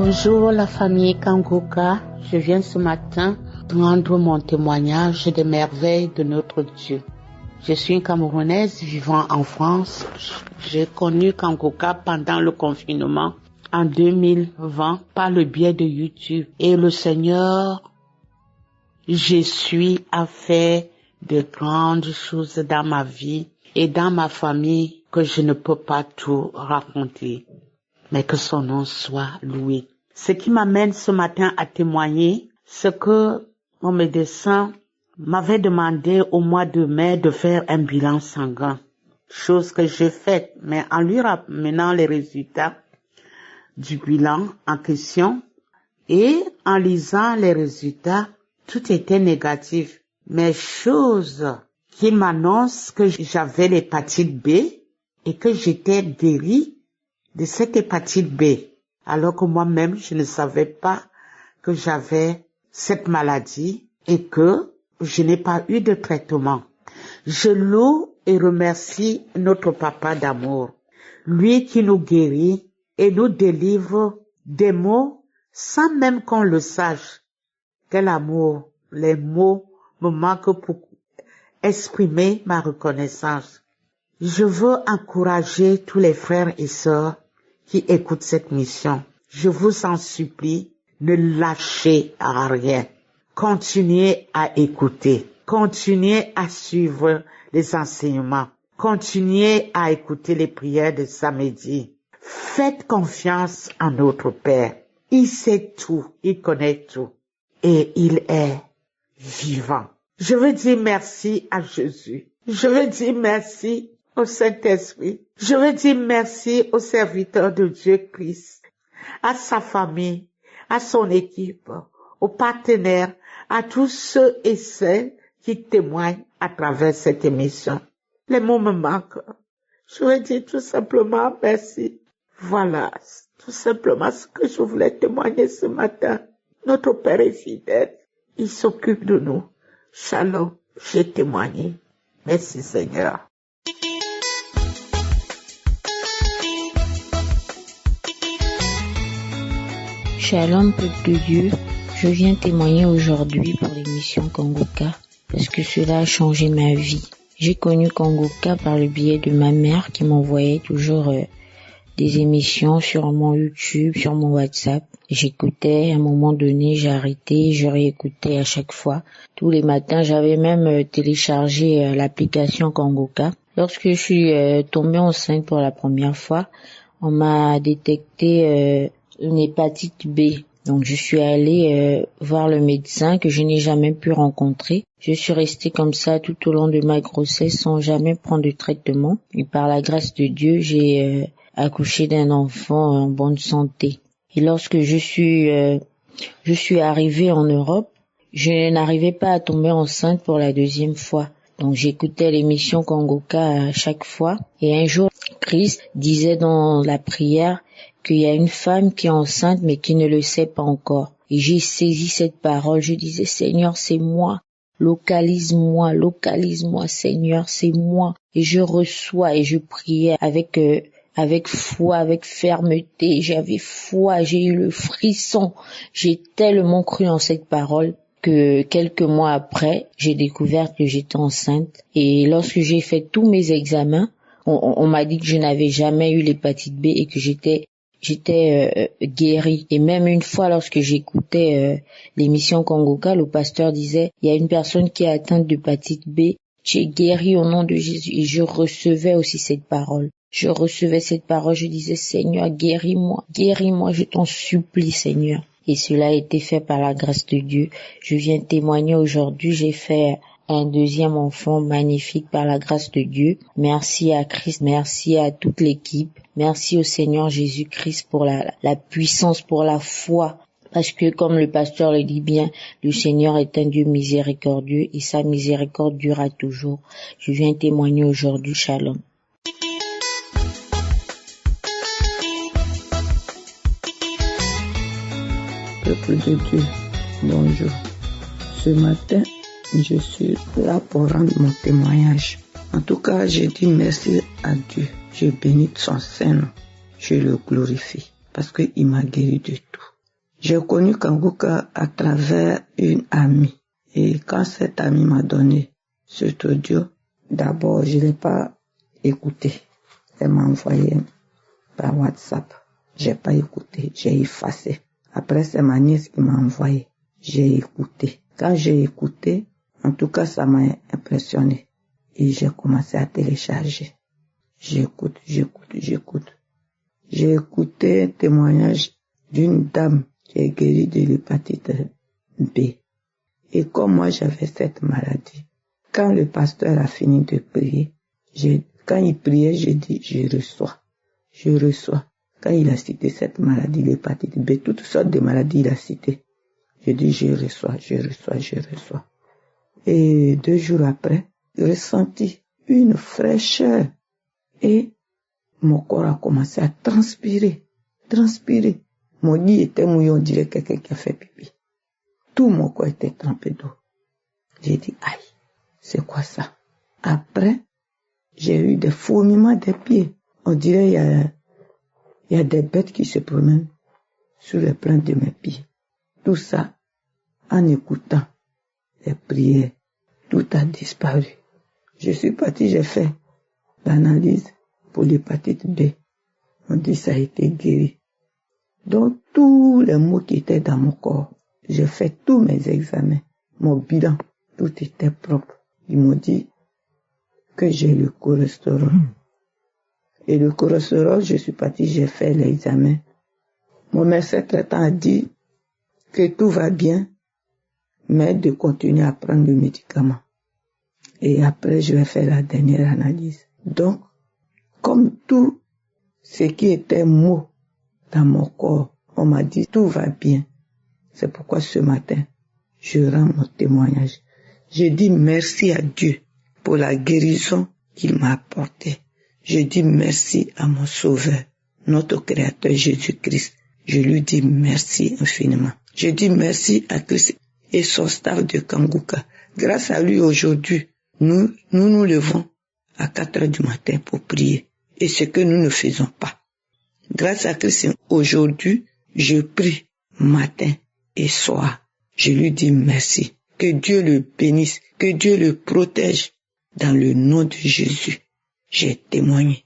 Bonjour la famille Kangoka, je viens ce matin rendre mon témoignage des merveilles de notre Dieu. Je suis une Camerounaise vivant en France. J'ai connu Kangoka pendant le confinement en 2020 par le biais de YouTube. Et le Seigneur Jésus a fait de grandes choses dans ma vie et dans ma famille que je ne peux pas tout raconter. Mais que son nom soit loué. Ce qui m'amène ce matin à témoigner, c'est que mon médecin m'avait demandé au mois de mai de faire un bilan sanguin. Chose que j'ai faite, mais en lui ramenant les résultats du bilan en question et en lisant les résultats, tout était négatif. Mais chose qu'il m'annonce que j'avais l'hépatite B et que j'étais guérie de cette hépatite B, alors que moi-même, je ne savais pas que j'avais cette maladie et que je n'ai pas eu de traitement. Je loue et remercie notre Papa d'amour, lui qui nous guérit et nous délivre des maux sans même qu'on le sache. Quel amour! Les mots me manquent pour exprimer ma reconnaissance. Je veux encourager tous les frères et sœurs qui écoutent cette mission. Je vous en supplie, ne lâchez rien. Continuez à écouter. Continuez à suivre les enseignements. Continuez à écouter les prières de samedi. Faites confiance en notre Père. Il sait tout, il connaît tout. Et il est vivant. Je veux dire merci à Jésus. Je veux dire merci au Saint-Esprit. Je veux dire merci au serviteur de Dieu Christ, à sa famille, à son équipe, aux partenaires, à tous ceux et celles qui témoignent à travers cette émission. Les mots me manquent. Je veux dire tout simplement merci. Voilà, tout simplement ce que je voulais témoigner ce matin. Notre Père est fidèle. Il s'occupe de nous. Shalom, j'ai témoigné. Merci Seigneur. Shalom peuple de Dieu, je viens témoigner aujourd'hui pour l'émission Kangoka parce que cela a changé ma vie. J'ai connu Kangoka par le biais de ma mère qui m'envoyait toujours des émissions sur mon YouTube, sur mon WhatsApp. J'écoutais, à un moment donné, j'ai arrêté, je réécoutais à chaque fois. Tous les matins, j'avais même téléchargé l'application Kangoka. Lorsque je suis tombée enceinte pour la première fois, on m'a détecté une hépatite B. Donc je suis allée voir le médecin que je n'ai jamais pu rencontrer. Je suis restée comme ça tout au long de ma grossesse sans jamais prendre de traitement. Et par la grâce de Dieu, j'ai accouché d'un enfant en bonne santé. Et lorsque je suis arrivée en Europe, je n'arrivais pas à tomber enceinte pour la deuxième fois. Donc j'écoutais l'émission Kangoka à chaque fois. Et un jour, Christ disait dans la prière qu'il y a une femme qui est enceinte mais qui ne le sait pas encore. Et j'ai saisi cette parole, je disais Seigneur c'est moi, localise-moi Seigneur c'est moi. Et je reçois et je priais avec foi, avec fermeté, j'avais foi, j'ai eu le frisson, j'ai tellement cru en cette parole que quelques mois après, j'ai découvert que j'étais enceinte. Et lorsque j'ai fait tous mes examens, on m'a dit que je n'avais jamais eu l'hépatite B et que j'étais guérie. Et même une fois, lorsque j'écoutais l'émission Kangoka, le pasteur disait, il y a une personne qui est atteinte d'hépatite B, j'ai guéri au nom de Jésus. Et je recevais aussi cette parole. Je disais, Seigneur, guéris-moi, je t'en supplie, Seigneur. Et cela a été fait par la grâce de Dieu. Je viens témoigner aujourd'hui, j'ai fait un deuxième enfant magnifique par la grâce de Dieu. Merci à Christ, merci à toute l'équipe. Merci au Seigneur Jésus-Christ pour la puissance, pour la foi. Parce que, comme le pasteur le dit bien, le Seigneur est un Dieu miséricordieux et sa miséricorde durera toujours. Je viens témoigner aujourd'hui, Shalom. Peuple de Dieu, bonjour. Ce matin, je suis là pour rendre mon témoignage. En tout cas, je dis merci à Dieu. Je bénis son Saint-Nom. Je le glorifie. parce qu'il m'a guéri de tout. J'ai connu Kanguka à travers une amie. Et quand cette amie m'a donné cet audio, d'abord, je ne l'ai pas écouté. Elle m'a envoyé par WhatsApp. J'ai pas écouté, j'ai effacé. Après, c'est ma nièce qui m'a envoyé. J'ai écouté. Quand j'ai écouté, en tout cas, ça m'a impressionné. Et j'ai commencé à télécharger. J'écoute. J'ai écouté un témoignage d'une dame qui est guérie de l'hépatite B. Et comme moi, j'avais cette maladie, quand le pasteur a fini de prier, quand il priait, j'ai dit, je reçois. Quand il a cité cette maladie, l'hépatite B, toutes sortes de maladies, il a cité. J'ai dit, je reçois. Et 2 jours après, j'ai ressenti une fraîcheur et mon corps a commencé à transpirer. Mon lit était mouillé, on dirait quelqu'un qui a fait pipi. Tout mon corps était trempé d'eau. J'ai dit, aïe, c'est quoi ça? Après, j'ai eu des fourmillements des pieds. On dirait il y a des bêtes qui se promènent sur les plantes de mes pieds. Tout ça, en écoutant les prières, tout a disparu. Je suis parti, j'ai fait l'analyse pour l'hépatite B. On dit ça a été guéri. Donc tous les maux qui étaient dans mon corps, j'ai fait tous mes examens, mon bilan, tout était propre. Ils m'ont dit que j'ai le cholestérol. Et le cholestérol, je suis parti, j'ai fait l'examen. Mon médecin traitant a dit que tout va bien, mais de continuer à prendre le médicament. Et après, je vais faire la dernière analyse. Donc, comme tout ce qui était maux dans mon corps, on m'a dit tout va bien. C'est pourquoi ce matin, je rends mon témoignage. Je dis merci à Dieu pour la guérison qu'il m'a apportée. Je dis merci à mon Sauveur, notre Créateur Jésus-Christ. Je lui dis merci infiniment. Je dis merci à Christ et son staff de Kanguka. Grâce à lui aujourd'hui, nous levons à 4 heures du matin pour prier. Et ce que nous ne faisons pas. Grâce à Christ, aujourd'hui, je prie matin et soir. Je lui dis merci. Que Dieu le bénisse, que Dieu le protège. Dans le nom de Jésus, j'ai témoigné.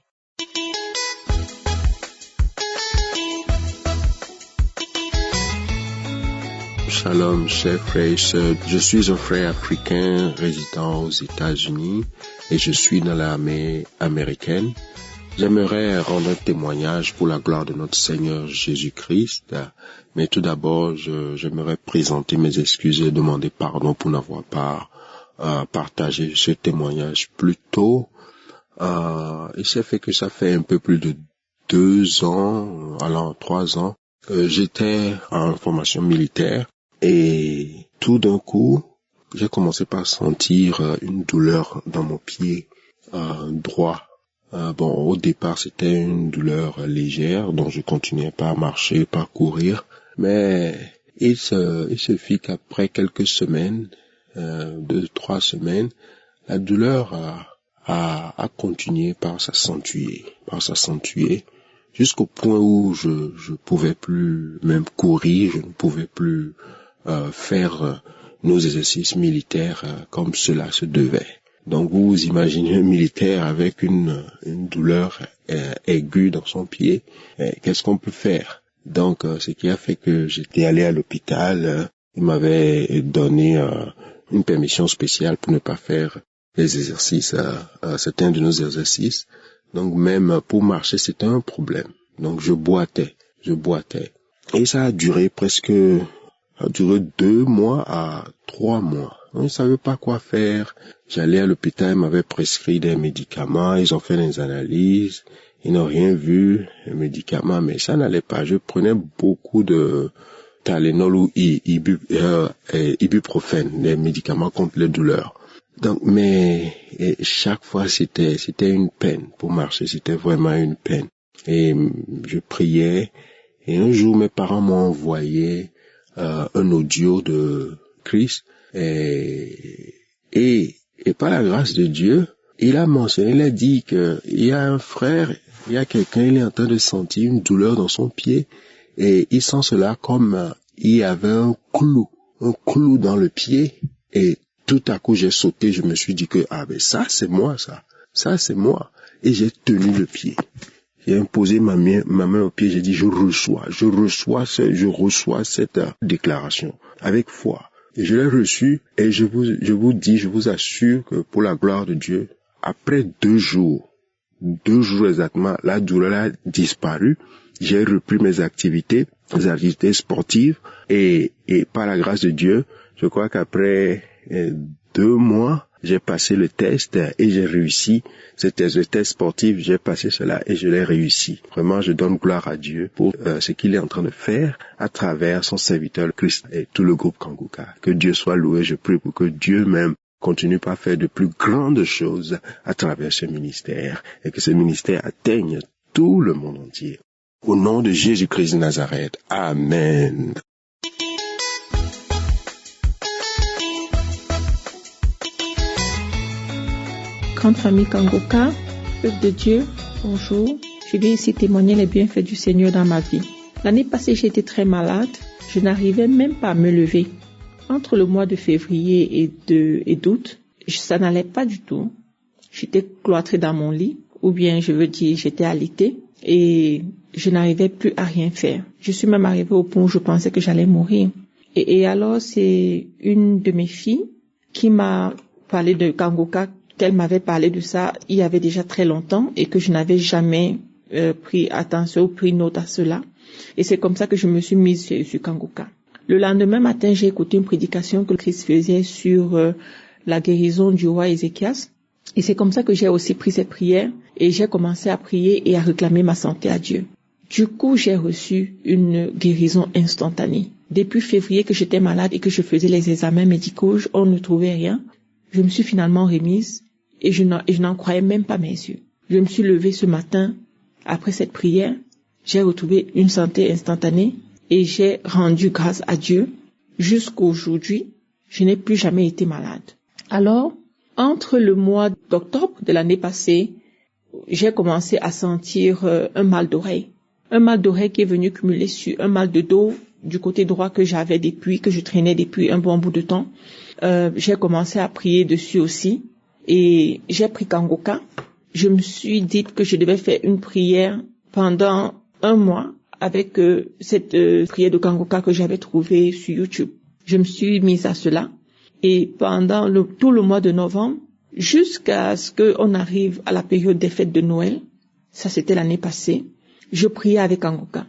Shalom, chers frères et sœurs. Je suis un frère africain résidant aux États-Unis et je suis dans l'armée américaine. J'aimerais rendre un témoignage pour la gloire de notre Seigneur Jésus-Christ. Mais tout d'abord, j'aimerais présenter mes excuses et demander pardon pour n'avoir pas partagé ce témoignage plus tôt. Il s'est fait que ça fait un peu plus de 2 ans, allant 3 ans, j'étais en formation militaire et tout d'un coup, j'ai commencé par sentir une douleur dans mon pied droit. Au départ, c'était une douleur légère, donc je continuais pas à marcher, pas à courir. Mais il se fit qu'après quelques semaines, 2-3 semaines, la douleur a continué par s'accentuer, jusqu'au point où je pouvais plus même courir, je ne pouvais plus faire nos exercices militaires comme cela se devait. Donc vous imaginez un militaire avec une douleur aiguë dans son pied, qu'est-ce qu'on peut faire? Donc ce qui a fait que j'étais allé à l'hôpital, il m'avait donné une permission spéciale pour ne pas faire les exercices, certains de nos exercices. Donc même pour marcher, c'était un problème. Donc je boitais. Et ça a duré 2 mois à 3 mois. On ne savait pas quoi faire. J'allais à l'hôpital, ils m'avaient prescrit des médicaments, ils ont fait des analyses, ils n'ont rien vu, les médicaments, mais ça n'allait pas. Je prenais beaucoup de Tylenol ou ibuprofène, des médicaments contre les douleurs. Donc, mais chaque fois c'était une peine pour marcher, c'était vraiment une peine. Et je priais, et un jour mes parents m'ont envoyé un audio de Chris, et par la grâce de Dieu, il a mentionné, il a dit que il y a un frère Il y a quelqu'un, il est en train de sentir une douleur dans son pied et il sent cela comme il y avait un clou dans le pied et tout à coup j'ai sauté, je me suis dit que ben ça c'est moi ça c'est moi et j'ai tenu le pied. J'ai imposé ma main au pied, j'ai dit je reçois cette déclaration avec foi. Et je l'ai reçu et je vous assure que pour la gloire de Dieu, après 2 jours exactement, la douleur a disparu. J'ai repris mes activités sportives et par la grâce de Dieu, je crois qu'après 2 mois, j'ai passé le test et j'ai réussi. C'était le test sportif, j'ai passé cela et je l'ai réussi. Vraiment, je donne gloire à Dieu pour ce qu'il est en train de faire à travers son serviteur Christ et tout le groupe Kanguka. Que Dieu soit loué, je prie pour que Dieu même continue par faire de plus grandes choses à travers ce ministère et que ce ministère atteigne tout le monde entier. Au nom de Jésus-Christ de Nazareth. Amen. Grande famille Kanguka, peuple de Dieu, bonjour. Je viens ici témoigner les bienfaits du Seigneur dans ma vie. L'année passée, j'ai été très malade. Je n'arrivais même pas à me lever. Entre le mois de février et d'août, ça n'allait pas du tout. J'étais cloîtrée dans mon lit, ou bien j'étais alitée et je n'arrivais plus à rien faire. Je suis même arrivée au point où je pensais que j'allais mourir. Et alors, c'est une de mes filles qui m'a parlé de Kanguka, qu'elle m'avait parlé de ça il y avait déjà très longtemps et que je n'avais jamais pris attention ou pris note à cela. Et c'est comme ça que je me suis mise sur Kanguka. Le lendemain matin, j'ai écouté une prédication que le Christ faisait sur la guérison du roi Ézéchias. Et c'est comme ça que j'ai aussi pris cette prière et j'ai commencé à prier et à réclamer ma santé à Dieu. Du coup, j'ai reçu une guérison instantanée. Depuis février que j'étais malade et que je faisais les examens médicaux, on ne trouvait rien. Je me suis finalement remise et je n'en croyais même pas mes yeux. Je me suis levée ce matin après cette prière. J'ai retrouvé une santé instantanée et j'ai rendu grâce à Dieu. Jusqu'aujourd'hui, je n'ai plus jamais été malade. Alors, entre le mois d'octobre de l'année passée, j'ai commencé à sentir un mal d'oreille. Un mal d'oreille qui est venu cumuler sur un mal de dos du côté droit que je traînais depuis un bon bout de temps. J'ai commencé à prier dessus aussi et j'ai pris Kanguka. Je me suis dit que je devais faire une prière pendant 1 mois avec cette prière de Kanguka que j'avais trouvée sur YouTube. Je me suis mise à cela et pendant tout le mois de novembre, jusqu'à ce qu'on arrive à la période des fêtes de Noël, ça c'était l'année passée, je priais avec Kanguka.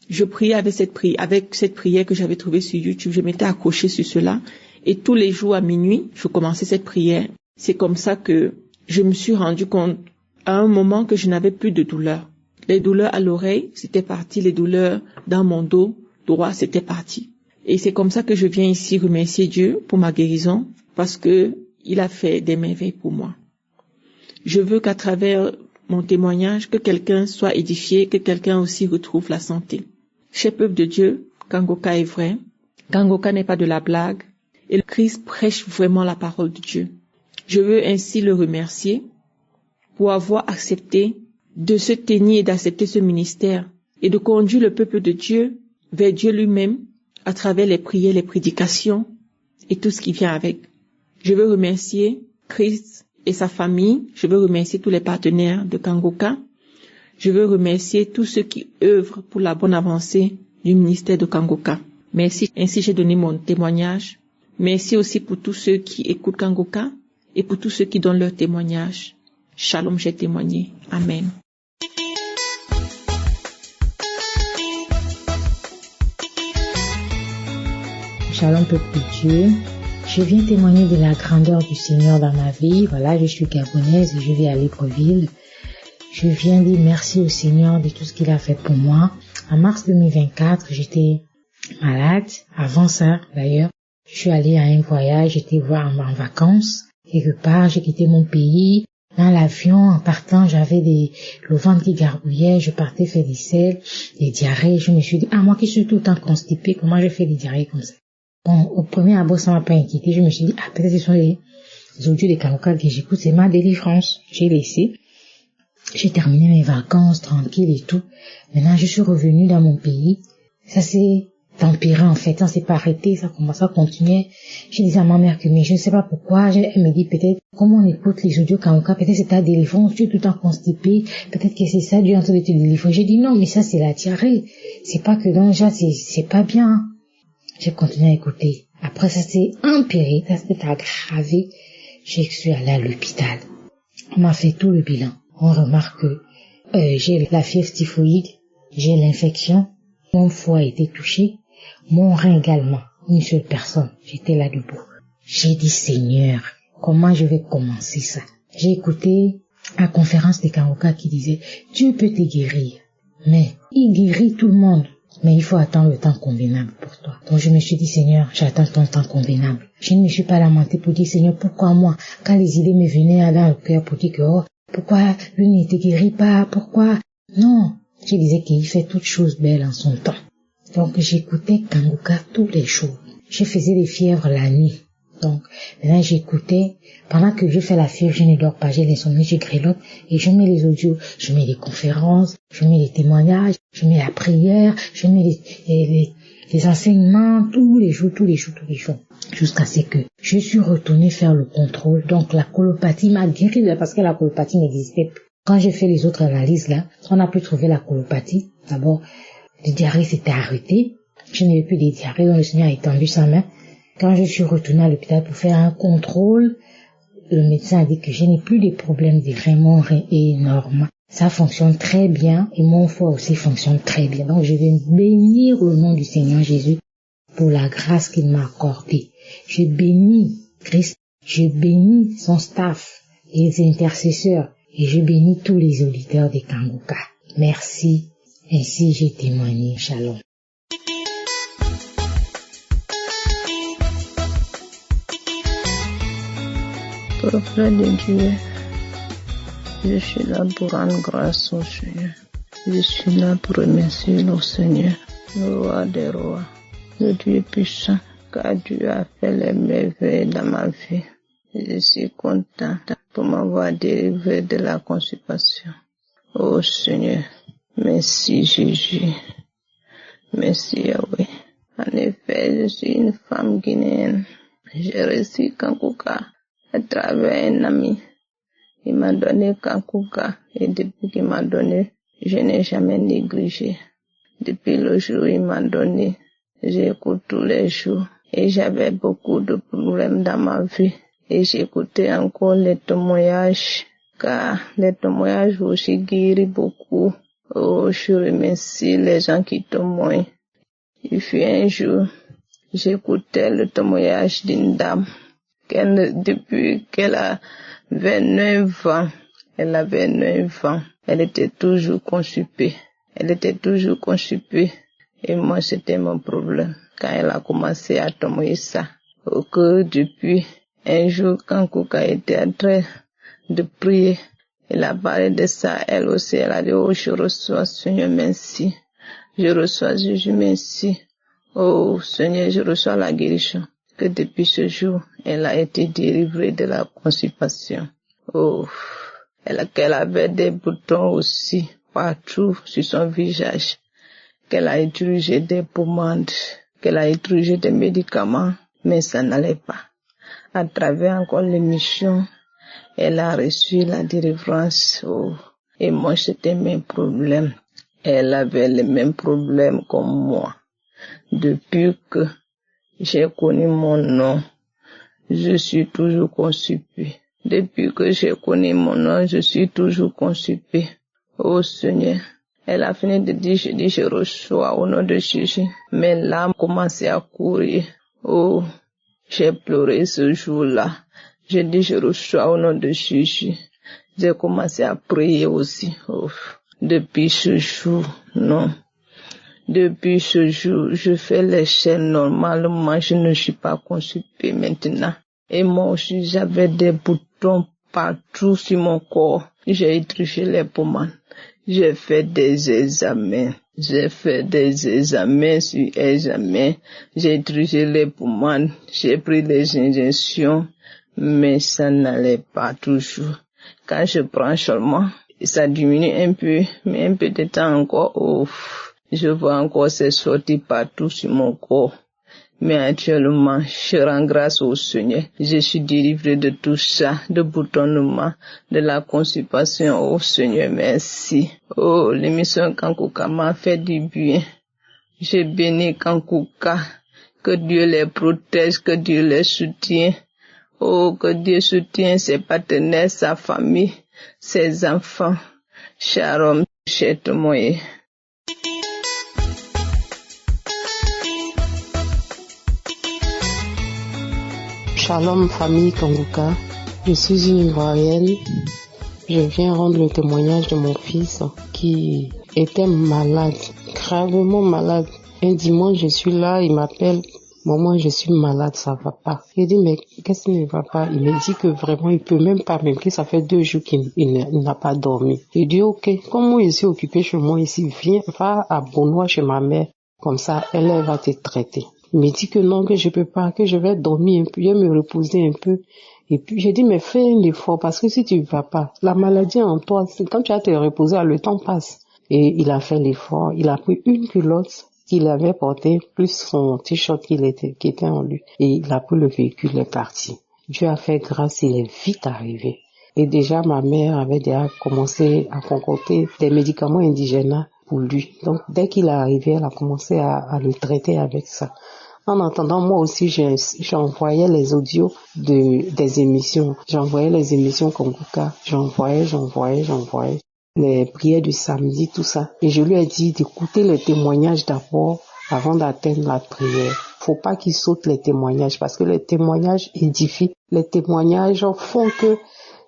Je priais avec cette prière que j'avais trouvée sur YouTube. Je m'étais accrochée sur cela et tous les jours à minuit, je commençais cette prière. C'est comme ça que je me suis rendu compte à un moment que je n'avais plus de douleur. Les douleurs à l'oreille, c'était parti. Les douleurs dans mon dos droit, c'était parti. Et c'est comme ça que je viens ici remercier Dieu pour ma guérison parce que il a fait des merveilles pour moi. Je veux qu'à travers mon témoignage, que quelqu'un soit édifié, que quelqu'un aussi retrouve la santé. Cher peuple de Dieu, Kanguka est vrai. Kanguka n'est pas de la blague. Et le Christ prêche vraiment la parole de Dieu. Je veux ainsi le remercier pour avoir accepté de se tenir et d'accepter ce ministère et de conduire le peuple de Dieu vers Dieu lui-même à travers les prières, les prédications et tout ce qui vient avec. Je veux remercier Christ et sa famille. Je veux remercier tous les partenaires de Kanguka. Je veux remercier tous ceux qui œuvrent pour la bonne avancée du ministère de Kanguka. Merci. Ainsi, j'ai donné mon témoignage. Merci aussi pour tous ceux qui écoutent Kanguka et pour tous ceux qui donnent leur témoignage. Shalom, j'ai témoigné. Amen. Shalom, peuple de Dieu. Je viens témoigner de la grandeur du Seigneur dans ma vie. Voilà, je suis gabonaise et je vis à Libreville. Je viens dire merci au Seigneur de tout ce qu'il a fait pour moi. En mars 2024, j'étais malade. Avant ça, d'ailleurs, je suis allée à un voyage, j'étais voir en vacances. Quelque part, j'ai quitté mon pays. Dans l'avion, en partant, j'avais le ventre qui gargouillait, je partais faire des selles, des diarrhées. Je me suis dit, moi qui suis tout le temps constipée, comment je fais des diarrhées comme ça? Bon, au premier abord, ça m'a pas inquiété. Je me suis dit, peut-être ce sont les audios des Kanguka que j'écoute, c'est ma délivrance. J'ai laissé. J'ai terminé mes vacances tranquille et tout. Maintenant, je suis revenue dans mon pays. Ça s'est empiré en fait, ça s'est pas arrêté, ça commence à continuer. J'ai dit à ma mère que mais je ne sais pas pourquoi. Elle me dit peut-être, comment on écoute les audios Kangoka, peut-être c'est ta délivrance, tu es tout le temps constipé, peut-être que c'est ça, Dieu est en train de te délivrer. J'ai dit non, mais ça c'est la diarrhée. C'est pas que dans le genre, c'est pas bien. J'ai continué à écouter. Après ça s'est empiré, ça s'est aggravé. Je suis allée à l'hôpital. On m'a fait tout le bilan. On remarque que j'ai la fièvre typhoïde, j'ai l'infection, mon foie a été touché, mon rein également, une seule personne, j'étais là debout. J'ai dit Seigneur, comment je vais commencer ça? J'ai écouté la conférence de Kangoka qui disait Dieu peut te guérir, mais il guérit tout le monde, mais il faut attendre le temps convenable pour toi. Donc je me suis dit Seigneur, j'attends ton temps convenable. Je ne me suis pas lamentée pour dire Seigneur, pourquoi moi? Quand les idées me venaient dans le cœur pour dire que pourquoi lui ne te guérit pas? Pourquoi? Non, je disais qu'il fait toutes choses belles en son temps. Donc j'écoutais Kangoka tous les jours. Je faisais des fièvres la nuit. Donc maintenant j'écoutais. Pendant que je fais la fièvre, je ne dors pas, j'ai l'insomnie, je grelotte et je mets les audios, je mets les conférences, je mets les témoignages, je mets la prière, je mets les enseignements tous les jours. Jusqu'à ce que je suis retournée faire le contrôle. Donc la colopathie m'a guéri parce que la colopathie n'existait plus. Quand j'ai fait les autres analyses là, on a pu trouver la colopathie. D'abord, les diarrhées s'étaient arrêtées. Je n'avais plus de diarrhées, donc le Seigneur a étendu sa main. Quand je suis retournée à l'hôpital pour faire un contrôle, le médecin a dit que je n'ai plus de problèmes de rein, mon rein est énorme. Ça fonctionne très bien et mon foie aussi fonctionne très bien. Donc je vais bénir le nom du Seigneur Jésus pour la grâce qu'il m'a accordée. Je bénis Christ, je bénis son staff et les intercesseurs et je bénis tous les auditeurs de Kangoka. Merci, ainsi j'ai témoigné. Shalom. Prophète de Dieu, je suis là pour rendre grâce au Seigneur. Je suis là pour remercier le Seigneur, le roi des rois, le Dieu puissant, car Dieu a fait les merveilles dans ma vie. Je suis content pour m'avoir délivré de la constipation. Oh Seigneur, merci Jésus, merci Yahweh. En effet, je suis une femme guinéenne. J'ai reçu Kangoka à travers un ami. Il m'a donné Kangoka et depuis qu'il m'a donné, je n'ai jamais négligé. Depuis le jour où il m'a donné, j'écoute tous les jours et j'avais beaucoup de problèmes dans ma vie et j'écoutais encore les témoignages car les témoignages aussi guérissent beaucoup. Oh, je remercie les gens qui témoignent. Il fut un jour, j'écoutais le témoignage d'une dame depuis qu'elle avait 9 ans, elle était toujours constipée. Et moi, c'était mon problème. Quand elle a commencé à témoigner ça, que depuis un jour, quand Kouka était en train de prier, elle a parlé de ça, elle aussi, elle a dit, oh, je reçois Seigneur, merci. Je reçois Jésus, merci. Oh, Seigneur, je reçois la guérison. Que depuis ce jour, elle a été délivrée de la constipation. Oh, qu'elle avait des boutons aussi partout sur son visage, qu'elle a utilisé des pommades, qu'elle a utilisé des médicaments, mais ça n'allait pas. À travers encore l'émission, elle a reçu la délivrance. Oh, et moi, c'était le même problème. Elle avait les mêmes problèmes comme moi. Depuis que j'ai connu mon nom, je suis toujours constipée. Depuis que j'ai connu mon nom, je suis toujours constipée. Oh Seigneur, elle a fini de dire, je reçois au nom de Jésus. Mes larmes commençaient à courir. Oh, j'ai pleuré ce jour-là. J'ai dit, je reçois au nom de Jésus. J'ai commencé à prier aussi. Oh, depuis ce jour, non. Depuis ce jour, je fais les chaînes normalement, je ne suis pas constipée maintenant. Et moi aussi, j'avais des boutons partout sur mon corps. J'ai utilisé les pommades. J'ai fait des examens sur examens. J'ai utilisé les pommades. J'ai pris les injections, mais ça n'allait pas toujours. Quand je prends seulement ça diminue un peu, mais un peu de temps encore, je vois encore ces sorties partout sur mon corps. Mais actuellement, je rends grâce au Seigneur. Je suis délivrée de tout ça, de boutonnement, de la constipation. Oh Seigneur, merci. Oh, l'émission Kankuka m'a fait du bien. Je bénis Kankuka. Que Dieu les protège, que Dieu les soutienne. Oh, que Dieu soutienne ses partenaires, sa famille, ses enfants. Shalom, cher témoin. Shalom famille Kanguka, je suis une Ivoirienne. Je viens rendre le témoignage de mon fils qui était malade, gravement malade. Un dimanche, je suis là, il m'appelle, maman, je suis malade, ça va pas. Je dis, mais qu'est-ce qui ne va pas? Il me dit que vraiment, il peut même pas, même que ça fait 2 jours qu'il n'a pas dormi. Je dis, ok, comme moi je suis occupée chez moi ici, viens, va à Bonois chez ma mère, comme ça, elle va te traiter. Il me dit que non, que je peux pas, que je vais dormir un peu, je vais me reposer un peu. Et puis, j'ai dit, mais fais un effort, parce que si tu ne vas pas, la maladie en toi, c'est quand tu vas te reposer, le temps passe. Et il a fait l'effort, il a pris une culotte qu'il avait portée, plus son t-shirt qui était en lui. Et il a pris le véhicule, il est parti. Dieu a fait grâce, il est vite arrivé. Et déjà, ma mère avait déjà commencé à concocter des médicaments indigènes pour lui. Donc, dès qu'il est arrivé, elle a commencé à le traiter avec ça. En attendant, moi aussi, j'envoyais les audios des émissions. J'envoyais les émissions Kanguka. J'envoyais. Les prières du samedi, tout ça. Et je lui ai dit d'écouter les témoignages d'abord avant d'atteindre la prière. Faut pas qu'il saute les témoignages parce que les témoignages édifient. Les témoignages font que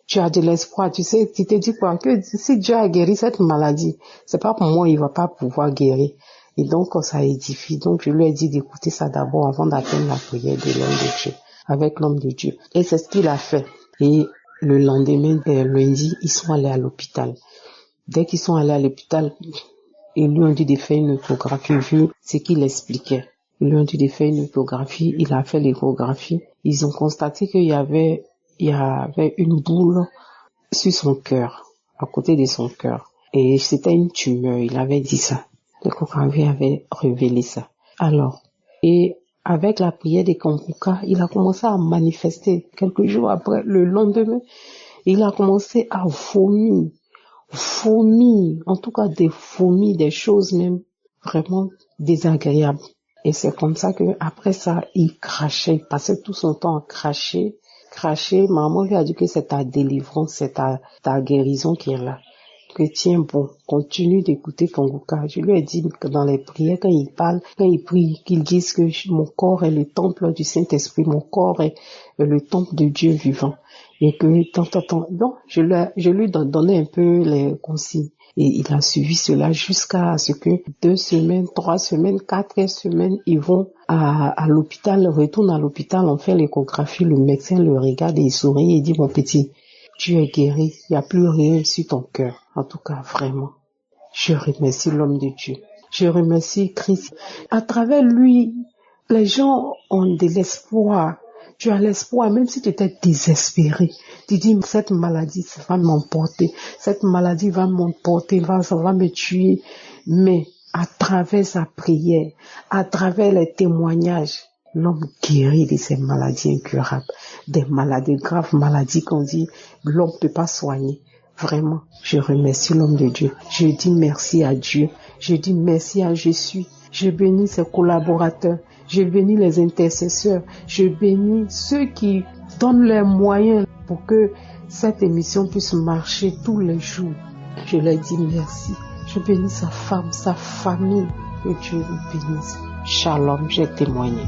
tu as de l'espoir. Tu sais, tu te dis quoi? Que si Dieu a guéri cette maladie, c'est pas pour moi, il va pas pouvoir guérir. Et donc, ça édifie. Donc, je lui ai dit d'écouter ça d'abord avant d'atteindre la prière de l'homme de Dieu, avec l'homme de Dieu. Et c'est ce qu'il a fait. Et le lendemain, lundi, ils sont allés à l'hôpital. Dès qu'ils sont allés à l'hôpital, ils lui ont dit de faire une échographie, vu ce qu'il expliquait. Ils lui ont dit de faire une échographie. Il a fait l'échographie. Ils ont constaté qu'il y avait une boule sur son cœur, à côté de son cœur. Et c'était une tumeur, il avait dit ça. L'échographie avait révélé ça. Alors, et avec la prière des Kanguka, il a commencé à manifester. Quelques jours après, le lendemain, il a commencé à vomir, en tout cas des vomis, des choses même vraiment désagréables. Et c'est comme ça que après ça, il crachait, il passait tout son temps à cracher. Maman lui a dit que c'est ta délivrance, c'est ta guérison qui est là. Que tiens bon, continue d'écouter Kanguka. Je lui ai dit que dans les prières, quand il prie, qu'il dise que mon corps est le temple du Saint-Esprit, mon corps est le temple de Dieu vivant. Et que donc je lui donnais un peu les consignes. Et il a suivi cela jusqu'à ce que 2 semaines, 3 semaines, 4 semaines, ils vont à l'hôpital, retournent à l'hôpital, on fait l'échographie, le médecin le regarde et il sourit et dit, mon petit, tu es guéri, il n'y a plus rien sur ton cœur. En tout cas, vraiment, je remercie l'homme de Dieu. Je remercie Christ. À travers lui, les gens ont de l'espoir. Tu as l'espoir, même si tu étais désespéré. Tu dis, cette maladie, ça va m'emporter. Cette maladie va m'emporter, ça va me tuer. Mais à travers sa prière, à travers les témoignages, l'homme guérit de ces maladies incurables. Des maladies graves, maladies qu'on dit, l'homme ne peut pas soigner. Vraiment, je remercie l'homme de Dieu. Je dis merci à Dieu. Je dis merci à Jésus. Je bénis ses collaborateurs. Je bénis les intercesseurs. Je bénis ceux qui donnent les moyens pour que cette émission puisse marcher tous les jours. Je leur dis merci. Je bénis sa femme, sa famille. Que Dieu vous bénisse. Shalom, j'ai témoigné.